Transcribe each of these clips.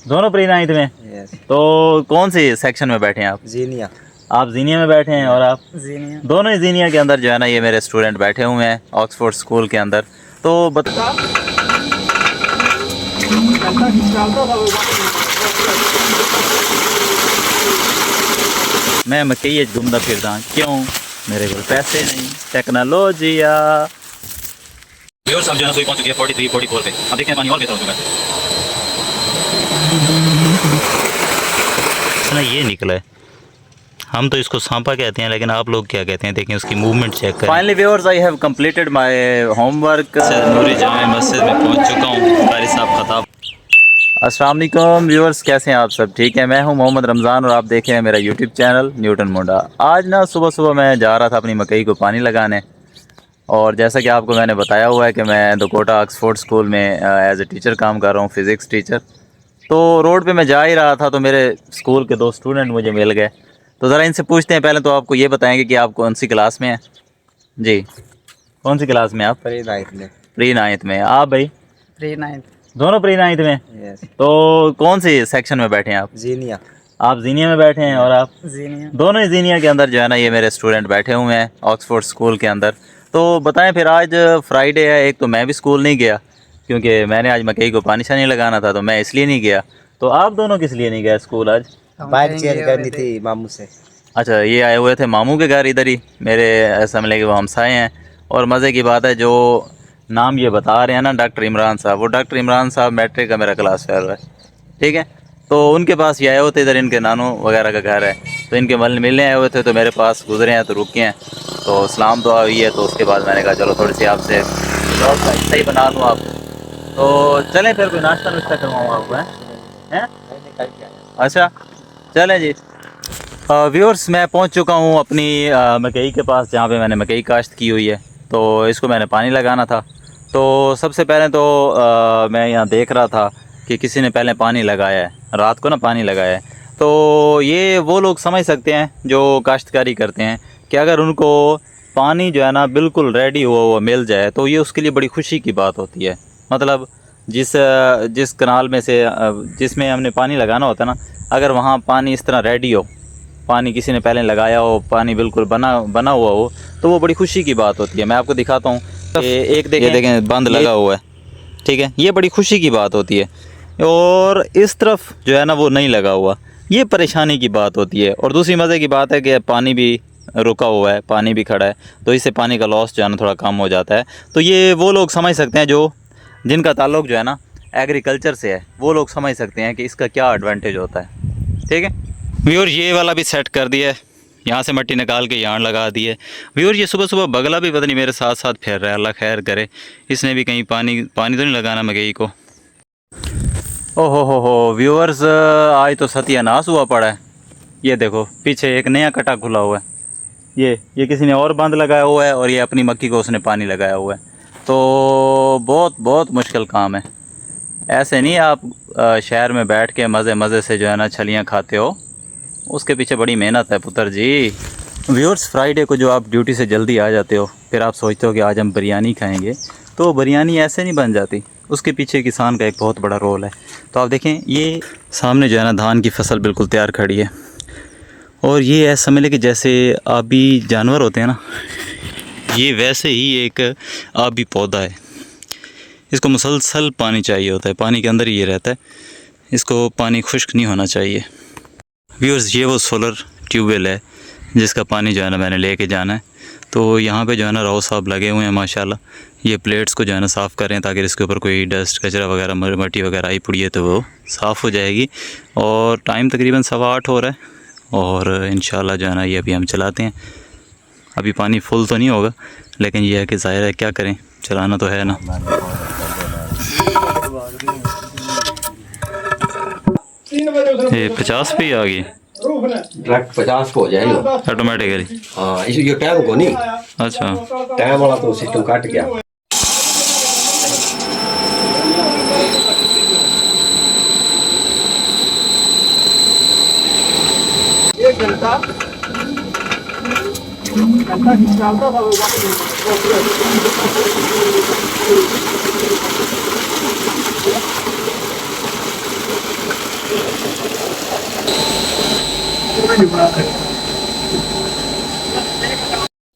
दोनों pre ninth में। Yes. तो कौन सी सेक्शन में बैठे हैं आप? जीनिया। आप जीनिया में बैठे हैं और आप? जीनिया। दोनों ही जीनिया के अंदर जो है ना ये मेरे स्टूडेंट बैठे हुए हैं ऑक्सफोर्ड स्कूल के अंदर। तो मैं मकई घूमता फिरता क्यों? मेरे को पैसे नहीं, टेक्नोलॉजिया। व्यूअर्स अब जो है पहुंच चुके हैं 43 44 पे। अब देखते हैं पानी और बेहतर हो चुका है। ना ये निकला है, हम तो इसको सांपा कहते हैं लेकिन आप लोग क्या कहते हैं देखें उसकी मूवमेंट चेक करें। Finally viewers I have completed my homework. Noori Jama Masjid में पहुंच चुका हूं। कारी साहब खताब। अस्सलाम वालेकुम व्यूअर्स, कैसे हैं आप सब? ठीक है, मैं हूं मोहम्मद रमज़ान और आप देख रहे हैं मेरा यूट्यूब चैनल न्यूटन मुंडा। आज ना सुबह सुबह मैं जा रहा था अपनी मकई को पानी लगाने, और जैसा कि आपको मैंने बताया हुआ है कि मैं दकोटा ऑक्सफोर्ड स्कूल में एज ए टीचर काम कर रहा हूँ, फ़िज़िक्स टीचर। तो रोड पे मैं जा ही रहा था तो मेरे स्कूल के 2 स्टूडेंट मुझे मिल गए। तो ज़रा इनसे पूछते हैं, पहले तो आपको ये बताएंगे कि आप कौन सी क्लास में हैं? जी, कौन सी क्लास में आप? प्री नाइन्थ में। प्री नाइन्थ में। आप भाई? Pre ninth. दोनों प्री नाइन्थ में। यस। तो कौन सी सेक्शन में बैठे हैं आप? जीनिया। आप जीनिया में बैठे हैं और आप? जीनिया। दोनों ही जीनिया के अंदर जो है ना ये मेरे स्टूडेंट बैठे हुए हैं ऑक्सफोर्ड स्कूल के अंदर। तो बताएं फिर, आज फ्राइडे है, एक तो मैं भी स्कूल नहीं गया क्योंकि मैंने आज मकई को पानी शानी लगाना था, तो मैं इसलिए नहीं गया। तो आप दोनों किस लिए नहीं गए स्कूल आज? बाइक चेंज करनी थी मामू से। अच्छा, ये आए हुए थे मामू के घर इधर ही, मेरे असम्बली के वो हमसाए हैं। और मज़े की बात है, जो नाम ये बता रहे हैं ना डॉक्टर इमरान साहब, वो डॉक्टर इमरान साहब मैट्रिक का मेरा क्लास फेलो है, ठीक है। तो उनके पास ये आए हुए थे, इधर इनके नानू वगैरह का घर है, तो इनके मिलने आए हुए थे, तो मेरे पास गुजरे हैं तो रुके हैं। तो सलाम दुआ हुई है, तो उसके बाद मैंने कहा चलो थोड़ी सी आपसे सही बना लूँ आप। तो चलें फिर, कोई नाश्ता नुश्ता करवाऊँ आपको? हैं? अच्छा चलें जी। व्यूअर्स, मैं पहुंच चुका हूं अपनी मकई के पास, जहां पे मैंने मकई काश्त की हुई है। तो इसको मैंने पानी लगाना था। तो सबसे पहले तो मैं यहां देख रहा था कि किसी ने पहले पानी लगाया है, रात को ना पानी लगाया है। तो ये वो लोग समझ सकते हैं जो काश्तकारी करते हैं कि अगर उनको पानी जो है ना बिल्कुल रेडी हुआ मिल जाए तो ये उसके लिए बड़ी खुशी की बात होती है। मतलब जिस कनाल में से जिसमें हमने पानी लगाना होता है ना, अगर वहाँ पानी इस तरह रेडी हो, पानी किसी ने पहले लगाया हो, पानी बिल्कुल बना हुआ हो, तो वो बड़ी खुशी की बात होती है। मैं आपको दिखाता हूँ, एक देखें बंद लगा हुआ है, ठीक है, ये बड़ी खुशी की बात होती है। और इस तरफ जो है ना वो नहीं लगा हुआ, ये परेशानी की बात होती है। और दूसरी मज़े की बात है कि पानी भी रुका हुआ है, पानी भी खड़ा है, तो इससे पानी का लॉस जो है ना थोड़ा कम हो जाता है। तो ये वो लोग समझ सकते हैं जो जिनका ताल्लुक़ जो है ना एग्रीकल्चर से है, वो लोग समझ सकते हैं कि इसका क्या एडवांटेज होता है, ठीक है। व्यूअर, ये वाला भी सेट कर दिया है, यहाँ से मिट्टी निकाल के यहाँ लगा दी है। व्यूअर, ये सुबह सुबह बगला भी पता नहीं मेरे साथ साथ फिर रहा है, अल्लाह खैर करे, इसने भी कहीं पानी तो नहीं लगाना मकई को। ओहो हो व्यूअर्स, आज तो सत्यानाश हुआ पड़ा है। ये देखो पीछे एक नया कटा खुला हुआ है, ये किसी ने और बंद लगाया हुआ है, और ये अपनी मक्की को उसने पानी लगाया हुआ है। तो बहुत मुश्किल काम है। ऐसे नहीं आप शहर में बैठ के मज़े से जो है ना छलियाँ खाते हो, उसके पीछे बड़ी मेहनत है पुत्र जी। व्यूअर्स, फ्राइडे को जो आप ड्यूटी से जल्दी आ जाते हो, फिर आप सोचते हो कि आज हम बिरयानी खाएंगे, तो बिरयानी ऐसे नहीं बन जाती, उसके पीछे किसान का एक बहुत बड़ा रोल है। तो आप देखें, ये सामने जो है ना धान की फसल बिल्कुल तैयार खड़ी है, और ये ऐसा समझ लें कि जैसे आबी जानवर होते हैं ना, ये वैसे ही एक आबी पौधा है। इसको मुसलसल पानी चाहिए होता है, पानी के अंदर ही ये रहता है, इसको पानी खुश्क नहीं होना चाहिए। व्यूअर्स, ये वो सोलर ट्यूबवेल है जिसका पानी जो है ना मैंने लेके जाना है। तो यहाँ पे जो है ना राव साहब लगे हुए हैं माशाल्लाह, ये प्लेट्स को जो है ना साफ़ कर रहे हैं ताकि इसके ऊपर कोई डस्ट कचरा वगैरह मट्टी वगैरह आई पड़ी है तो वो साफ़ हो जाएगी। और टाइम तकरीबन 8:15 हो रहा है, और इंशाल्लाह जो है ना ये अभी हम चलाते हैं। अभी पानी फुल तो नहीं होगा, लेकिन यह है कि ज़ाहिर है क्या करें, चलाना तो है ना। 50 पे ही आ गई ट्रक 50 को हो जाएगा ऑटोमेटिकली। हाँ, इस ये टाइम को नहीं। अच्छा, टाइम वाला तो सिस्टम कट गया। एक घंटा खिंचाता था वो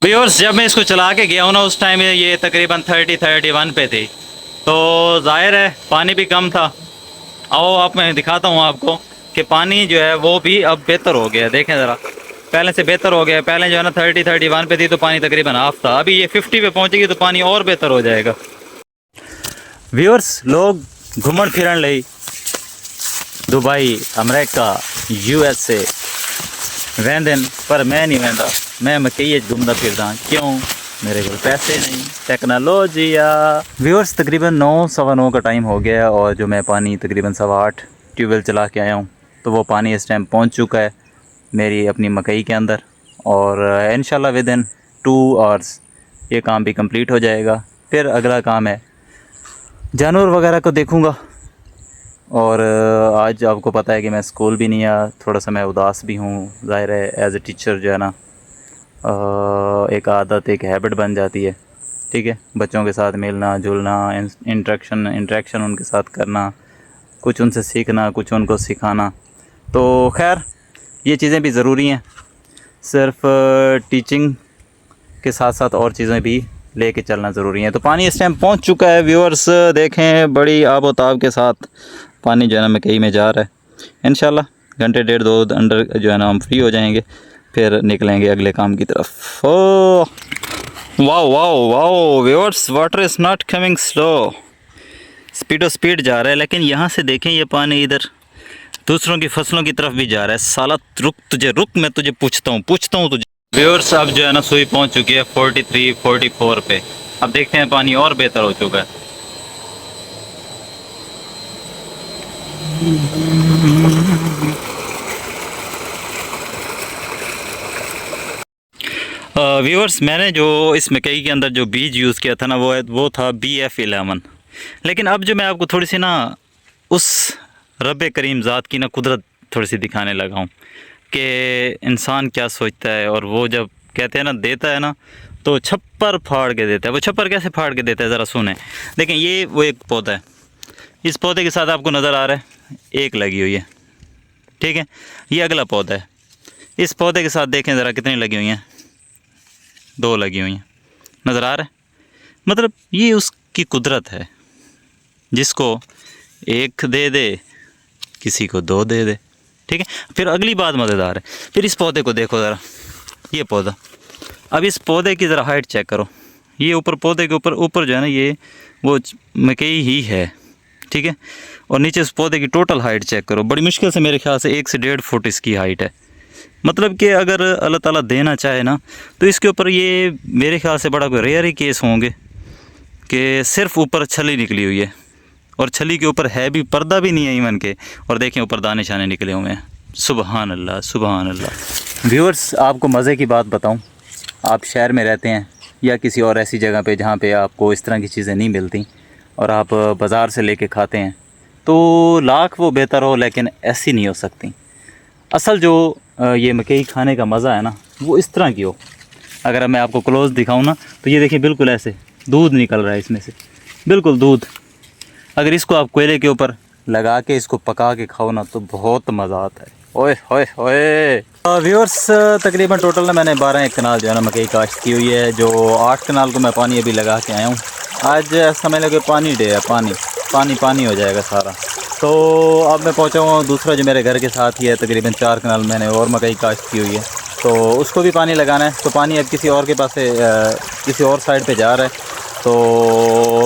व्यूअर्स, जब मैं इसको चला के गया हूँ ना, उस टाइम ये तकरीबन 30-31 पे थी, तो जाहिर है पानी भी कम था। आओ आप मैं दिखाता हूँ आपको कि पानी जो है वो भी अब बेहतर हो गया। देखें ज़रा, पहले से बेहतर हो गया। पहले जो है ना 30-31 पे थी तो पानी तकरीबन हाफ था। अभी ये 50 पे पहुँचेगी तो पानी और बेहतर हो जाएगा। व्यूअर्स, लोग घूमन फिरन लई दुबई, अमेरिका, USA वेंदन, पर मैं नहीं वेंदा। मैं मकई घूमता फिरदा। क्यों? मेरे को पैसे नहीं, टेक्नोलॉजी। या व्यूअर्स, तकरीबन 9-9:15 का टाइम हो गया और जो मैं पानी तकरीबन 8:15 ट्यूबवेल चला के आया हूँ, तो वो पानी इस टाइम पहुँच चुका है मेरी अपनी मकई के अंदर। और इंशाल्लाह विद इन 2 आवर्स ये काम भी कंप्लीट हो जाएगा। फिर अगला काम है जानवर वगैरह को देखूँगा। और आज आपको पता है कि मैं स्कूल भी नहीं आया, थोड़ा सा मैं उदास भी हूँ। ज़ाहिर है एज ए टीचर जो है ना, एक आदत, एक हैबिट बन जाती है। ठीक है, बच्चों के साथ मिलना जुलना, इंटरेक्शन उनके साथ करना, कुछ उनसे सीखना, कुछ उनको सिखाना। तो खैर ये चीज़ें भी ज़रूरी हैं। सिर्फ टीचिंग के साथ साथ और चीज़ें भी लेके चलना ज़रूरी है। तो पानी इस टाइम पहुंच चुका है व्यूअर्स, देखें बड़ी आबोताब के साथ पानी जो है ना मकई में जा रहा है। इंशाल्लाह घंटे 1.5-2 अंडर जो है ना हम फ्री हो जाएंगे, फिर निकलेंगे अगले काम की तरफ। Oh wow wow wow viewers, water is not coming slow, speed जा रहा है। लेकिन यहाँ से देखें ये पानी इधर दूसरों की फसलों की तरफ भी जा रहा है। साला रुक, मैं तुझे पूछता हूँ तुझे। व्यूअर्स, अब जो है ना सुई पहुंच चुकी है 43-44 पे। अब देखते हैं पानी और बेहतर हो चुका है। व्यूअर्स, मैंने जो इस मकई के अंदर जो बीज यूज़ किया था ना, वो था BF11। लेकिन अब जो मैं आपको थोड़ी सी ना उस रब करीम ज़ात की ना कुदरत थोड़ी सी दिखाने लगा हूँ कि इंसान क्या सोचता है। और वो जब कहते हैं ना देता है ना, तो छप्पर फाड़ के देता है। वो छप्पर कैसे फाड़ के देता है ज़रा सुने। देखें, ये वो एक पौधा है, इस पौधे के साथ आपको नज़र आ रहा है एक लगी हुई है। ठीक है, ये अगला पौधा है, इस पौधे के साथ देखें ज़रा कितनी लगी हुई हैं, 2 लगी हुई हैं, नज़र आ रहा है। मतलब ये उसकी कुदरत है, जिसको एक दे दे किसी को 2 दे दे। ठीक है, फिर अगली बात मज़ेदार है, फिर इस पौधे को देखो ज़रा, ये पौधा। अब इस पौधे की ज़रा हाइट चेक करो। ये ऊपर पौधे के ऊपर जो है ना, ये वो मकई ही है। ठीक है, और नीचे इस पौधे की टोटल हाइट चेक करो। बड़ी मुश्किल से मेरे ख्याल से 1 से 1.5 फुट इसकी हाइट है। मतलब कि अगर अल्लाह ताला देना चाहे ना, तो इसके ऊपर ये मेरे ख्याल से बड़ा कोई रेयर ही केस होंगे कि सिर्फ ऊपर छली निकली हुई है, और छली के ऊपर है भी, पर्दा भी नहीं है इवन के। और देखें ऊपर दाने शाने निकले हुए हैं। सुबहान अल्लाह, सुबहान अल्लाह। व्यूअर्स, आपको मज़े की बात बताऊं, आप शहर में रहते हैं या किसी और ऐसी जगह पे जहाँ पे आपको इस तरह की चीज़ें नहीं मिलती और आप बाज़ार से लेके खाते हैं, तो लाख वो बेहतर हो, लेकिन ऐसी नहीं हो सकती। असल जो ये मकई खाने का मज़ा है ना, वो इस तरह की हो। अगर मैं आपको क्लोज दिखाऊं ना, तो ये देखिए बिल्कुल ऐसे दूध निकल रहा है इसमें से, बिल्कुल दूध। अगर इसको आप कोयले के ऊपर लगा के इसको पका के खाओ ना, तो बहुत मज़ा आता है। ओए होए होए। व्यूअर्स, तकरीबन टोटल ना मैंने 12 कनाल जो है ना मकई काश्त की हुई है। जो 8 कनाल को मैं पानी अभी लगा के आया हूँ। आज समझ लगे पानी डे है, पानी हो जाएगा सारा। तो अब मैं पहुँचा हूँ दूसरा जो मेरे घर के साथ ही है, तकरीबन 4 कनाल मैंने और मकई काश्त की हुई है, तो उसको भी पानी लगाना है। तो पानी अब किसी और के पास से किसी और साइड पे जा रहा है। तो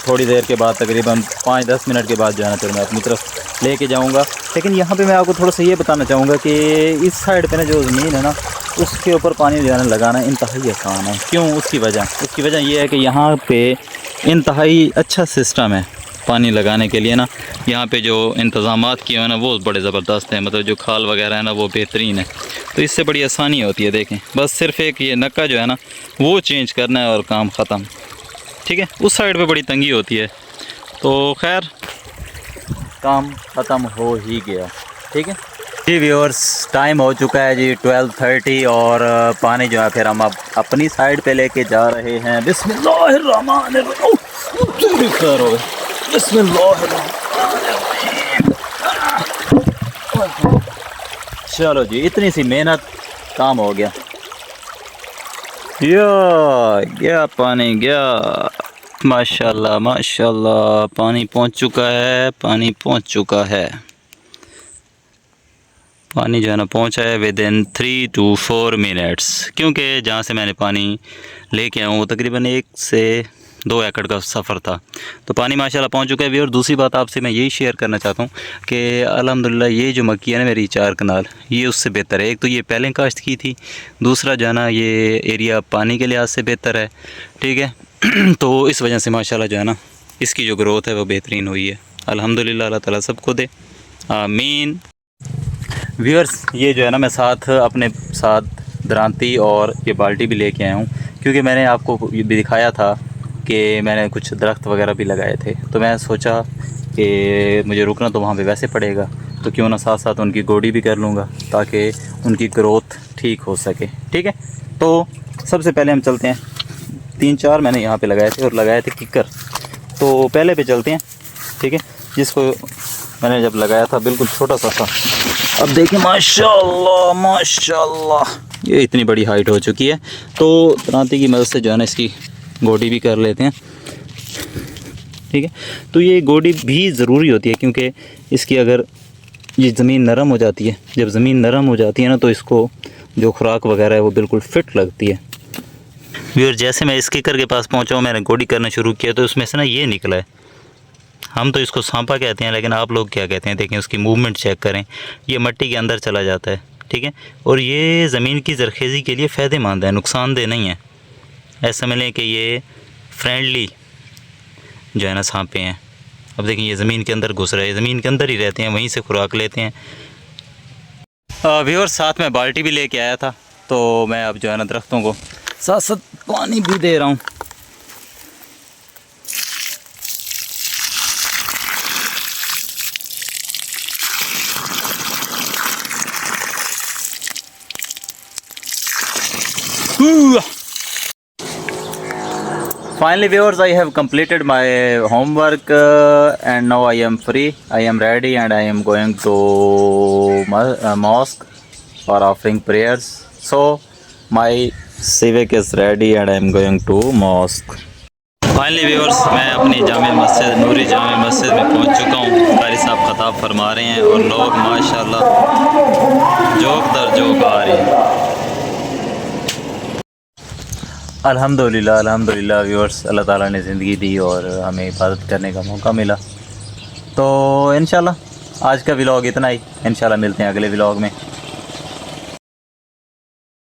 थोड़ी देर के बाद, तकरीबन 5-10 मिनट के बाद जो है ना, फिर मैं अपनी तरफ लेके जाऊंगा। लेकिन यहाँ पे मैं आपको थोड़ा सा ये बताना चाहूँगा कि इस साइड पे ना जो ज़मीन है ना, उसके ऊपर पानी जो है ना लगाना इंतहाई आसान है। क्यों? उसकी वजह ये है कि यहाँ पे इंतहाई अच्छा सिस्टम है पानी लगाने के लिए ना। यहाँ पे जो इंतज़ामात किए हैं ना, वो बड़े ज़बरदस्त हैं। मतलब जो खाल वगैरह है ना, वो बेहतरीन है। तो इससे बड़ी आसानी होती है। देखें, बस सिर्फ एक ये नक्का जो है ना, वो चेंज करना है और काम ख़त्म। ठीक है, उस साइड पे बड़ी तंगी होती है। तो खैर, काम ख़त्म हो ही गया। ठीक है जी व्यूअर्स, टाइम हो चुका है जी 12:30 और पानी जो है फिर हम अब अपनी साइड पे लेके जा रहे हैं। बिस्मिल्लाहिर्रहमानिर्रहीम। चलो जी, इतनी सी मेहनत, काम हो गया। या गया पानी, गया। माशाल्लाह माशाल्लाह, पानी पहुंच चुका है, पानी पहुंच चुका है। पानी जो है ना पहुंचा है विद इन 3 to 4 मिनट्स, क्योंकि जहाँ से मैंने पानी लेके आया हूँ वो तकरीबन 1 से 2 एकड़ का सफ़र था। तो पानी माशाल्लाह पहुंच चुका है भी। और दूसरी बात आपसे मैं यही शेयर करना चाहता हूँ कि अल्हम्दुलिल्लाह ये जो मक्की है ना मेरी 4 कनाल, ये उससे बेहतर है। एक तो ये पहले काश्त की थी, दूसरा जो है ना ये एरिया पानी के लिहाज से बेहतर है, ठीक है। तो इस वजह से माशाल्लाह जो है ना इसकी जो ग्रोथ है वो बेहतरीन हुई है। अल्हम्दुलिल्लाह, अल्लाह ताला सबको दे, आमीन। व्यूअर्स, ये जो है ना मैं साथ अपने साथ दरांती और ये बाल्टी भी लेके आया हूँ, क्योंकि मैंने आपको ये भी दिखाया था कि मैंने कुछ दरख्त वगैरह भी लगाए थे। तो मैं सोचा कि मुझे रुकना तो वहाँ पे वैसे पड़ेगा, तो क्यों ना साथ साथ उनकी गोडी भी कर लूँगा ताकि उनकी ग्रोथ ठीक हो सके, ठीक है। तो सबसे पहले हम चलते हैं, 3-4 मैंने यहाँ पे लगाए थे और लगाए थे किकर। तो पहले पे चलते हैं, ठीक है, जिसको मैंने जब लगाया था बिल्कुल छोटा सा था। अब देखिए माशाल्लाह माशाल्लाह ये इतनी बड़ी हाइट हो चुकी है। तो दरांती की मदद से जो है ना इसकी गोडी भी कर लेते हैं, ठीक है। तो ये गोडी भी ज़रूरी होती है, क्योंकि इसकी अगर ये ज़मीन नरम हो जाती है, जब ज़मीन नरम हो जाती है ना तो इसको जो खुराक वगैरह है वो बिल्कुल फिट लगती है। और जैसे मैं इस किकर के पास पहुंचा हूँ, मैंने गोडी करना शुरू किया तो उसमें से ना ये निकला है। हम तो इसको सांपा कहते हैं, लेकिन आप लोग क्या कहते हैं देखें, उसकी मूवमेंट चेक करें। ये मिट्टी के अंदर चला जाता है, ठीक है। और ये ज़मीन की ज़रखेज़ी के लिए फ़ायदेमंद है, नुकसानदेह नहीं है। ऐसा समझ लें कि ये फ्रेंडली जो है ना सांपे हैं। अब देखें ये ज़मीन के अंदर घुस रहे हैं, ज़मीन के अंदर ही रहते हैं, वहीं से खुराक लेते हैं। व्यूअर्स, साथ में बाल्टी भी लेके आया था, तो मैं अब जो है ना दरख्तों को साथ साथ पानी भी दे रहा हूँ। Finally viewers, I have completed my homework and now I am free. I am ready and I am going to mosque for offering prayers. So my civic is ready and I am going to mosque. Finally viewers, मैं अपनी जामे मस्जिद, नूरी जामे मस्जिद में पहुंच चुका हूँ। कारी साहब खताब फरमा रहे हैं और लोग माशाल्लाह जोक दर जोक आ रहे हैं। अल्हम्दुलिल्लाह अल्हम्दुलिल्लाह व्यूअर्स, अल्लाह ताला ने ज़िंदगी दी और हमें इबादत करने का मौका मिला। तो इंशाल्लाह आज का व्लॉग इतना ही, इंशाल्लाह मिलते हैं अगले व्लॉग में।